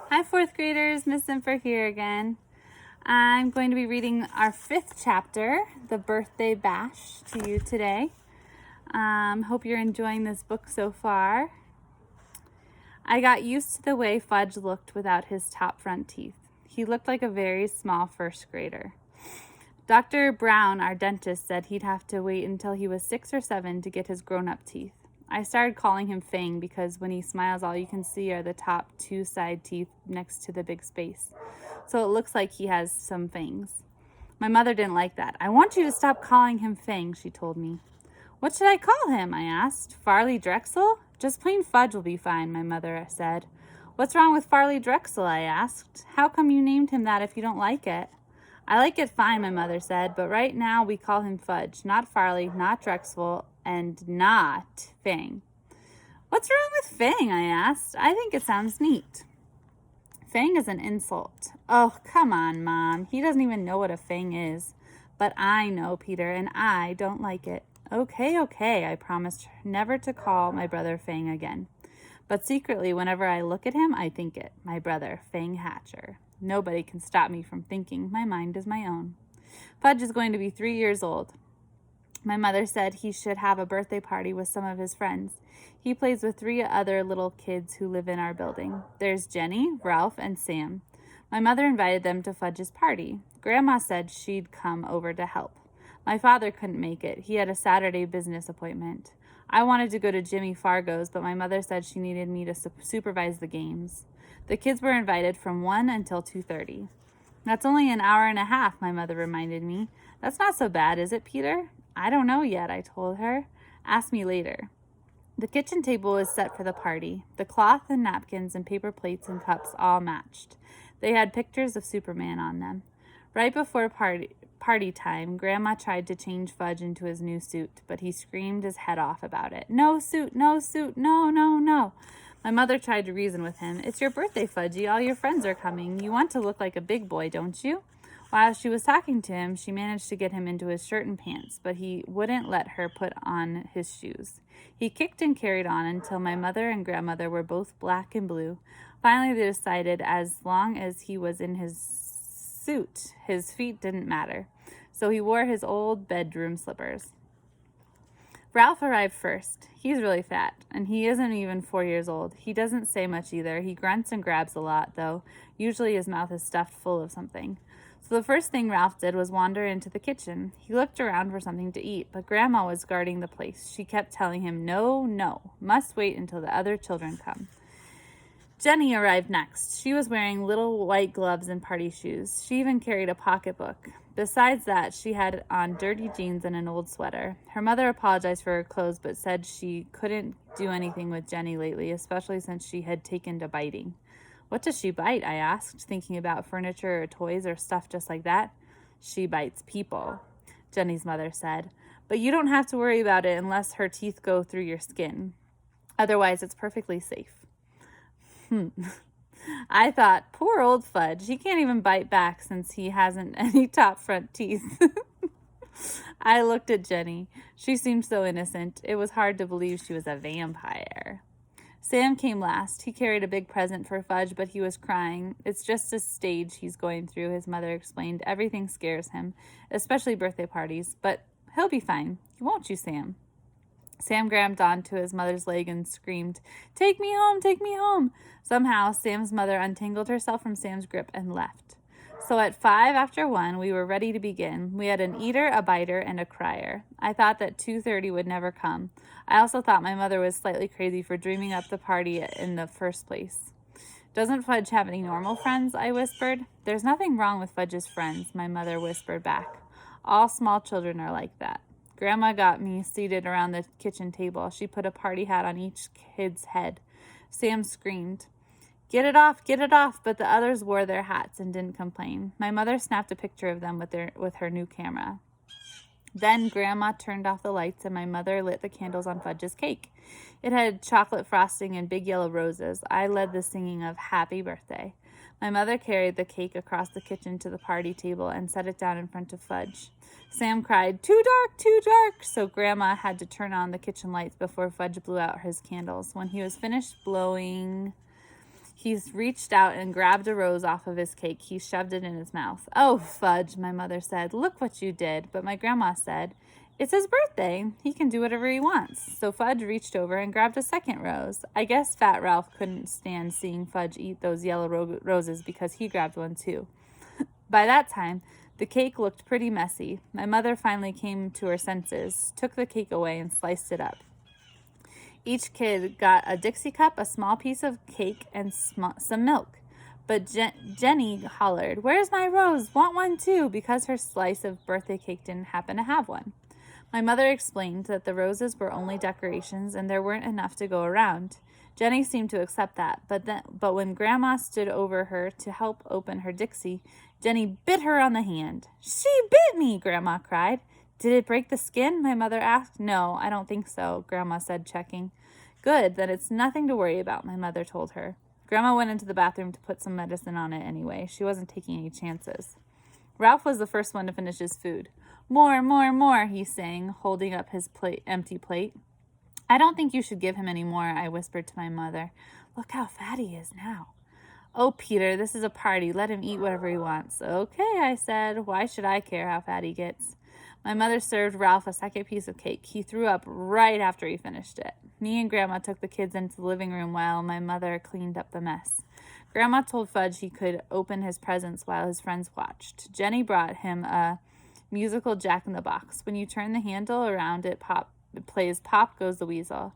Hi, fourth graders. Miss Zimfer here again. I'm going to be reading our 5th chapter, The Birthday Bash, to you today. Hope you're enjoying this book so far. I got used to the way Fudge looked without his top front teeth. He looked like a very small first grader. Dr. Brown, our dentist, said he'd have to wait until he was 6 or 7 to get his grown-up teeth. I started calling him Fang because when he smiles, all you can see are the top 2 side teeth next to the big space. So it looks like he has some fangs. My mother didn't like that. I want you to stop calling him Fang, she told me. What should I call him? I asked. Farley Drexel? Just plain Fudge will be fine, my mother said. What's wrong with Farley Drexel? I asked. How come you named him that if you don't like it? I like it fine, my mother said, but right now we call him Fudge, not Farley, not Drexel, and not Fang. What's wrong with Fang? I asked. I think it sounds neat. Fang is an insult. Oh, come on, Mom. He doesn't even know what a fang is. But I know, Peter, and I don't like it. Okay, I promised never to call my brother Fang again. But secretly, whenever I look at him, I think it. My brother, Fang Hatcher. Nobody can stop me from thinking. My mind is my own. Fudge is going to be 3 years old. My mother said he should have a birthday party with some of his friends. He plays with 3 other little kids who live in our building. There's Jenny, Ralph, and Sam. My mother invited them to Fudge's party. Grandma said she'd come over to help. My father couldn't make it. He had a Saturday business appointment. I wanted to go to Jimmy Fargo's, but my mother said she needed me to supervise the games. The kids were invited from 1 until 2:30. That's only an hour and a half, my mother reminded me. That's not so bad, is it, Peter? I don't know yet, I told her. Ask me later. The kitchen table was set for the party. The cloth and napkins and paper plates and cups all matched. They had pictures of Superman on them. Right before party time, Grandma tried to change Fudge into his new suit, but he screamed his head off about it. No suit, no suit, no, no, no. My mother tried to reason with him. It's your birthday, Fudgy. All your friends are coming. You want to look like a big boy, don't you? While she was talking to him, she managed to get him into his shirt and pants, but he wouldn't let her put on his shoes. He kicked and carried on until my mother and grandmother were both black and blue. Finally, they decided as long as he was in his suit, his feet didn't matter. So he wore his old bedroom slippers. Ralph arrived first. He's really fat, and he isn't even 4 years old. He doesn't say much either. He grunts and grabs a lot, though. Usually his mouth is stuffed full of something. So the first thing Ralph did was wander into the kitchen. He looked around for something to eat, but Grandma was guarding the place. She kept telling him, no, must wait until the other children come. Jenny arrived next. She was wearing little white gloves and party shoes. She even carried a pocketbook. Besides that, she had on dirty jeans and an old sweater. Her mother apologized for her clothes, but said she couldn't do anything with Jenny lately, especially since she had taken to biting. What does she bite? I asked, thinking about furniture or toys or stuff just like that. She bites people, Jenny's mother said. But you don't have to worry about it unless her teeth go through your skin. Otherwise, it's perfectly safe. I thought, poor old Fudge, he can't even bite back since he hasn't any top front teeth. I looked at Jenny. She seemed so innocent. It was hard to believe she was a vampire. Sam came last. He carried a big present for Fudge, but he was crying. It's just a stage he's going through, his mother explained. Everything scares him, especially birthday parties, but he'll be fine. Won't you, Sam? Sam grabbed onto his mother's leg and screamed, Take me home, take me home. Somehow, Sam's mother untangled herself from Sam's grip and left. So at 1:05, we were ready to begin. We had an eater, a biter, and a crier. I thought that 2:30 would never come. I also thought my mother was slightly crazy for dreaming up the party in the first place. Doesn't Fudge have any normal friends? I whispered. There's nothing wrong with Fudge's friends, my mother whispered back. All small children are like that. Grandma got me seated around the kitchen table. She put a party hat on each kid's head. Sam screamed, Get it off, but the others wore their hats and didn't complain. My mother snapped a picture of them with her new camera. Then Grandma turned off the lights and my mother lit the candles on Fudge's cake. It had chocolate frosting and big yellow roses. I led the singing of Happy Birthday. My mother carried the cake across the kitchen to the party table and set it down in front of Fudge. Sam cried, Too dark, so Grandma had to turn on the kitchen lights before Fudge blew out his candles. When he was finished blowing, He reached out and grabbed a rose off of his cake. He shoved it in his mouth. "Oh, Fudge," my mother said. "Look what you did." But my grandma said, "It's his birthday. He can do whatever he wants." So Fudge reached over and grabbed a second rose. I guess Fat Ralph couldn't stand seeing Fudge eat those yellow roses because he grabbed one too. By that time, the cake looked pretty messy. My mother finally came to her senses, took the cake away, and sliced it up. Each kid got a Dixie cup, a small piece of cake, and some milk. But Jenny hollered, "Where's my rose? Want one too," because her slice of birthday cake didn't happen to have one. My mother explained that the roses were only decorations and there weren't enough to go around. Jenny seemed to accept that, but when Grandma stood over her to help open her Dixie, Jenny bit her on the hand. "She bit me!" Grandma cried. "Did it break the skin?" my mother asked. "No, I don't think so," Grandma said, checking. "Good, then it's nothing to worry about," my mother told her. Grandma went into the bathroom to put some medicine on it anyway. She wasn't taking any chances. Ralph was the first one to finish his food. "More, more, more," he sang, holding up his empty plate. "I don't think you should give him any more," I whispered to my mother. "Look how fat he is now." "Oh, Peter, this is a party. Let him eat whatever he wants." "Okay," I said. "Why should I care how fat he gets?" My mother served Ralph a second piece of cake. He threw up right after he finished it. Me and Grandma took the kids into the living room while my mother cleaned up the mess. Grandma told Fudge he could open his presents while his friends watched. Jenny brought him a musical Jack-in-the-Box. When you turn the handle around, it plays "Pop Goes the Weasel."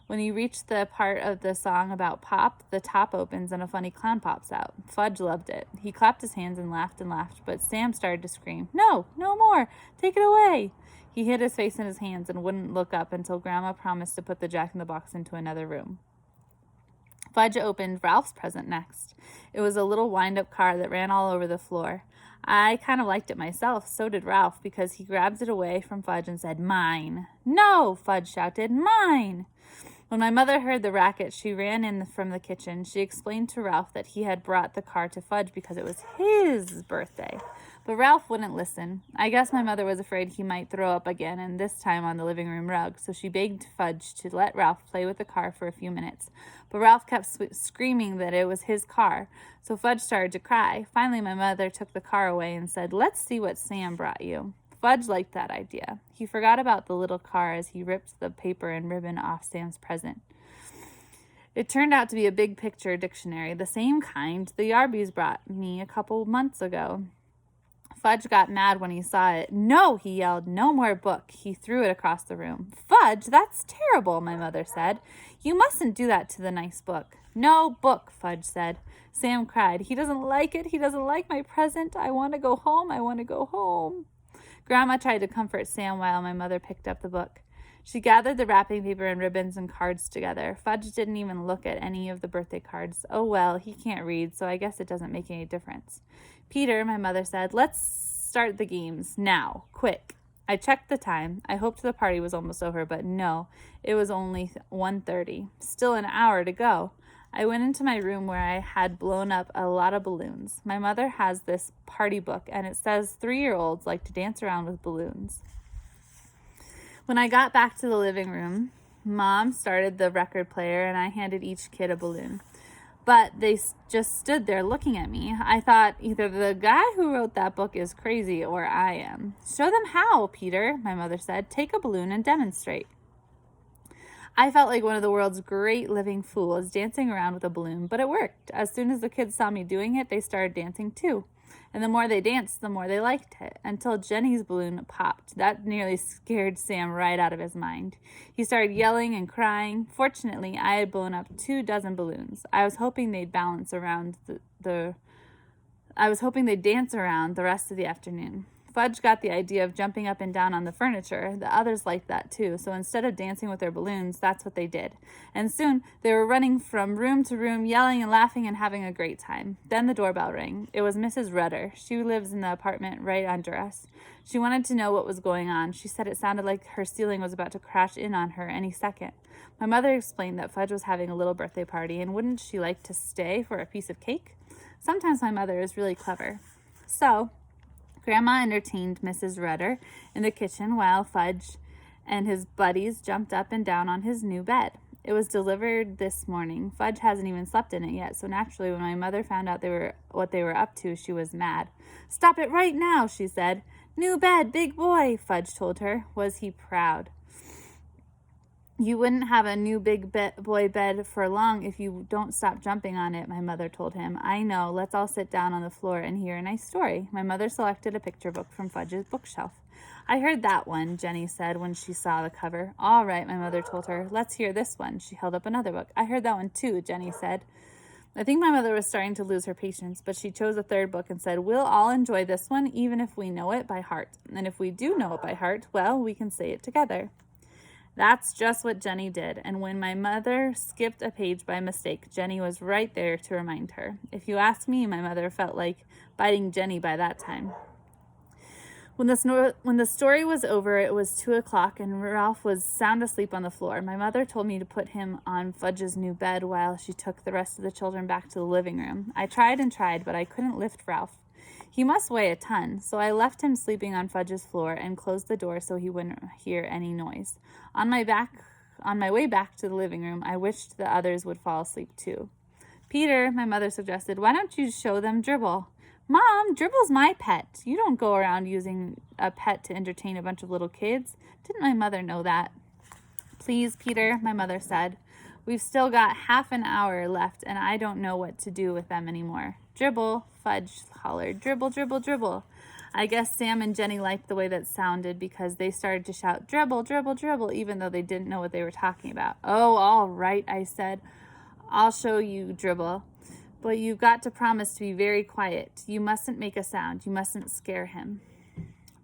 When you reach the part of the song about Pop, the top opens and a funny clown pops out. Fudge loved it. He clapped his hands and laughed, but Sam started to scream, "No, no more! Take it away!" He hid his face in his hands and wouldn't look up until Grandma promised to put the Jack-in-the-Box into another room. Fudge opened Ralph's present next. It was a little wind-up car that ran all over the floor. I kind of liked it myself. So did Ralph, because he grabbed it away from Fudge and said, "Mine!" "No!" Fudge shouted. "Mine!" When my mother heard the racket, she ran in from the kitchen. She explained to Ralph that he had brought the car to Fudge because it was his birthday. But Ralph wouldn't listen. I guess my mother was afraid he might throw up again, and this time on the living room rug, so she begged Fudge to let Ralph play with the car for a few minutes. But Ralph kept screaming that it was his car, so Fudge started to cry. Finally, my mother took the car away and said, "Let's see what Sam brought you." Fudge liked that idea. He forgot about the little car as he ripped the paper and ribbon off Sam's present. It turned out to be a big picture dictionary, the same kind the Yarbys brought me a couple months ago. Fudge got mad when he saw it. "No," he yelled, "no more book." He threw it across the room. "Fudge, that's terrible," my mother said. "You mustn't do that to the nice book." "No book," Fudge said. Sam cried. "He doesn't like it. He doesn't like my present. I want to go home. I want to go home." Grandma tried to comfort Sam while my mother picked up the book. She gathered the wrapping paper and ribbons and cards together. Fudge didn't even look at any of the birthday cards. "Oh well, he can't read, so I guess it doesn't make any difference." "Peter," my mother said, "let's start the games. Now. Quick." I checked the time. I hoped the party was almost over, but no, it was only 1:30. Still an hour to go. I went into my room where I had blown up a lot of balloons. My mother has this party book, and it says 3-year-olds like to dance around with balloons. When I got back to the living room, Mom started the record player, and I handed each kid a balloon. But they just stood there looking at me. I thought either the guy who wrote that book is crazy or I am. "Show them how, Peter," my mother said. "Take a balloon and demonstrate." I felt like one of the world's great living fools dancing around with a balloon, but it worked. As soon as the kids saw me doing it, they started dancing too. And the more they danced, the more they liked it, until Jenny's balloon popped. That nearly scared Sam right out of his mind. He started yelling and crying. Fortunately, I had blown up 24 balloons. I was hoping they'd dance around the rest of the afternoon. Fudge got the idea of jumping up and down on the furniture. The others liked that too, so instead of dancing with their balloons, that's what they did. And soon, they were running from room to room, yelling and laughing and having a great time. Then the doorbell rang. It was Mrs. Rudder. She lives in the apartment right under us. She wanted to know what was going on. She said it sounded like her ceiling was about to crash in on her any second. My mother explained that Fudge was having a little birthday party, and wouldn't she like to stay for a piece of cake? Sometimes my mother is really clever. So Grandma entertained Mrs. Rudder in the kitchen while Fudge and his buddies jumped up and down on his new bed. It was delivered this morning. Fudge hasn't even slept in it yet, so naturally when my mother found out what they were up to, she was mad. Stop it right now, she said. New bed, big boy, Fudge told her. Was he proud? You wouldn't have a new big boy bed for long if you don't stop jumping on it, my mother told him. I know. Let's all sit down on the floor and hear a nice story. My mother selected a picture book from Fudge's bookshelf. I heard that one, Jenny said when she saw the cover. All right, my mother told her. Let's hear this one. She held up another book. I heard that one too, Jenny said. I think my mother was starting to lose her patience, but she chose a third book and said, we'll all enjoy this one, even if we know it by heart. And if we do know it by heart, well, we can say it together. That's just what Jenny did, and when my mother skipped a page by mistake, Jenny was right there to remind her. If you ask me, my mother felt like biting Jenny by that time. When the story was over, it was 2 o'clock, and Ralph was sound asleep on the floor. My mother told me to put him on Fudge's new bed while she took the rest of the children back to the living room. I tried and tried, but I couldn't lift Ralph. He must weigh a ton, so I left him sleeping on Fudge's floor and closed the door so he wouldn't hear any noise. On my way back to the living room, I wished the others would fall asleep too. Peter, my mother suggested, why don't you show them Dribble? Mom, Dribble's my pet. You don't go around using a pet to entertain a bunch of little kids. Didn't my mother know that? Please, Peter, my mother said. We've still got half an hour left, and I don't know what to do with them anymore. Dribble, Fudge hollered. Dribble, dribble, dribble. I guess Sam and Jenny liked the way that sounded because they started to shout, dribble, dribble, dribble, even though they didn't know what they were talking about. Oh, all right, I said. I'll show you, Dribble. But you've got to promise to be very quiet. You mustn't make a sound. You mustn't scare him.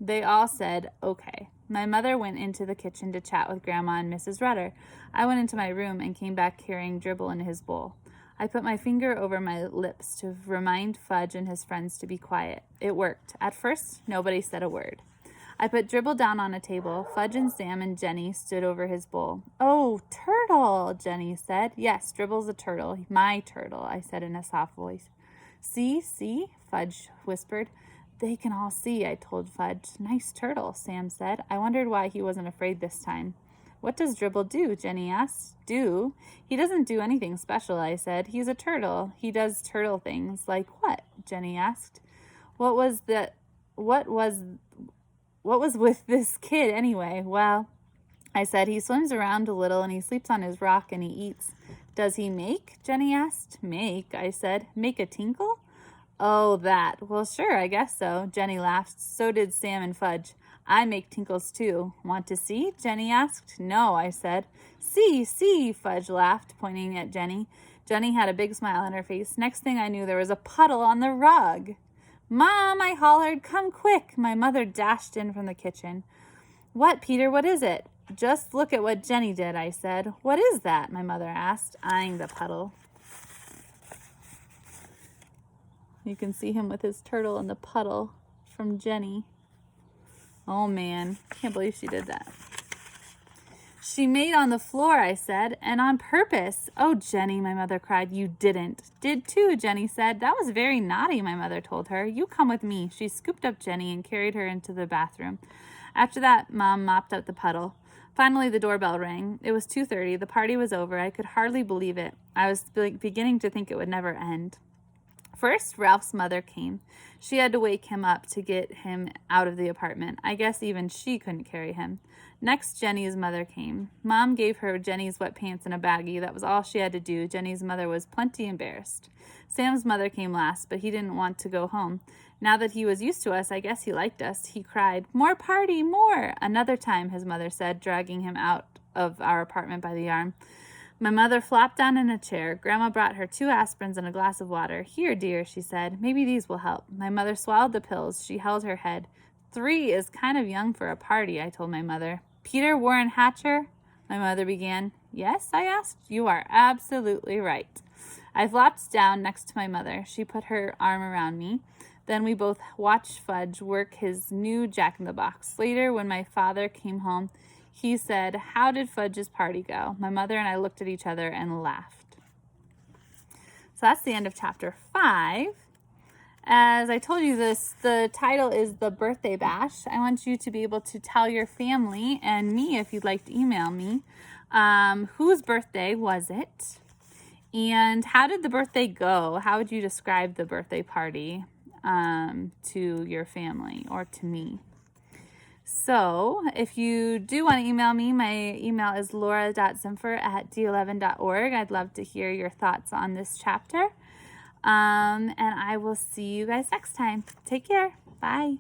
They all said, okay. My mother went into the kitchen to chat with Grandma and Mrs. Rudder. I went into my room and came back carrying Dribble in his bowl. I put my finger over my lips to remind Fudge and his friends to be quiet. It worked. At first, nobody said a word. I put Dribble down on a table. Fudge and Sam and Jenny stood over his bowl. Oh, turtle, Jenny said. Yes, Dribble's a turtle. My turtle, I said in a soft voice. See, Fudge whispered. They can all see, I told Fudge. Nice turtle, Sam said. I wondered why he wasn't afraid this time. What does Dribble do? Jenny asked. Do? He doesn't do anything special, I said. He's a turtle. He does turtle things. Like what? Jenny asked. What was with this kid anyway? Well, I said, he swims around a little and he sleeps on his rock and he eats. Does he make? Jenny asked. Make, I said. Make a tinkle? Oh, that. Well, sure, I guess so. Jenny laughed. So did Sam and Fudge. I make tinkles too. Want to see? Jenny asked. No, I said. See, Fudge laughed, pointing at Jenny. Jenny had a big smile on her face. Next thing I knew, there was a puddle on the rug. Mom, I hollered, come quick. My mother dashed in from the kitchen. What, Peter, what is it? Just look at what Jenny did, I said. What is that? My mother asked, eyeing the puddle. You can see him with his turtle in the puddle from Jenny. Oh, man. Can't believe she did that. She made on the floor, I said, and on purpose. Oh, Jenny, my mother cried. You didn't. Did too, Jenny said. That was very naughty, my mother told her. You come with me. She scooped up Jenny and carried her into the bathroom. After that, Mom mopped up the puddle. Finally, the doorbell rang. It was 2:30. The party was over. I could hardly believe it. I was beginning to think it would never end. First, Ralph's mother came. She had to wake him up to get him out of the apartment. I guess even she couldn't carry him. Next, Jenny's mother came. Mom gave her Jenny's wet pants and a baggie. That was all she had to do. Jenny's mother was plenty embarrassed. Sam's mother came last, but he didn't want to go home. Now that he was used to us, I guess he liked us. He cried, "More party, more!" Another time, his mother said, dragging him out of our apartment by the arm. My mother flopped down in a chair. Grandma brought her 2 aspirins and a glass of water. Here, dear, she said. Maybe these will help. My mother swallowed the pills. She held her head. 3 is kind of young for a party, I told my mother. Peter Warren Hatcher? My mother began. Yes, I asked. You are absolutely right. I flopped down next to my mother. She put her arm around me. Then we both watched Fudge work his new Jack-in-the-Box. Later, when my father came home, he said, "How did Fudge's party go?" My mother and I looked at each other and laughed. So that's the end of chapter 5. As I told you, the title is The Birthday Bash. I want you to be able to tell your family and me, if you'd like to email me, Whose birthday was it? And how did the birthday go? How would you describe the birthday party to your family or to me? So if you do want to email me, my email is laura.zimfer@d11.org. I'd love to hear your thoughts on this chapter. And I will see you guys next time. Take care. Bye.